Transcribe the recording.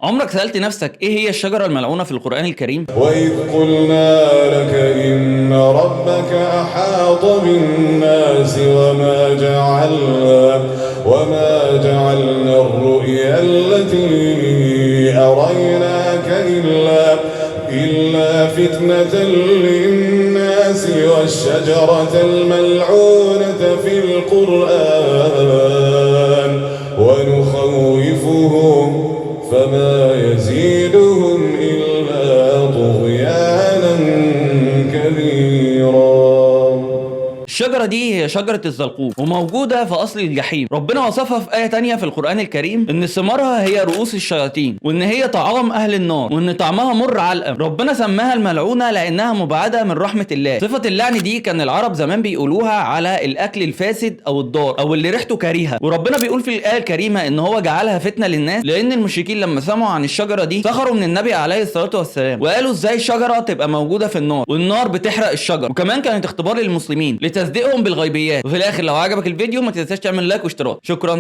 عمرك سألت نفسك ايه هي الشجرة الملعونة في القرآن الكريم؟ وإذ قلنا لك إن ربك أحاط بالناس وما جعلنا الرؤيا التي أريناك إلا فتنة للناس والشجرة الملعونة في القرآن ونخوفهم فما يزيدهم إلا طغيانا كبيرا. الشجرة دي هي شجرة الزلقوم وموجودة في أصل الجحيم. ربنا وصفها في آية تانية في القرآن الكريم إن ثمارها هي رؤوس الشياطين، وإن هي طعام أهل النار، وإن طعمها مر علقة. ربنا سماها الملعونة لأنها مبعدة من رحمة الله. صفة اللعن دي كان العرب زمان بيقولوها على الأكل الفاسد أو الضار أو اللي ريحته كريهة، وربنا بيقول في الآية الكريمة إن هو جعلها فتنة للناس، لأن المشركين لما سمعوا عن الشجرة دي سخروا من النبي عليه الصلاة والسلام وقالوا إزاي الشجرة تبقى موجودة في النار والنار بتحرق الشجر، وكمان كانت اختبار للمسلمين لتصديقهم بالغيبيات. وفي الاخر لو عجبك الفيديو ما تنساش تعمل لايك واشتراك. شكرا.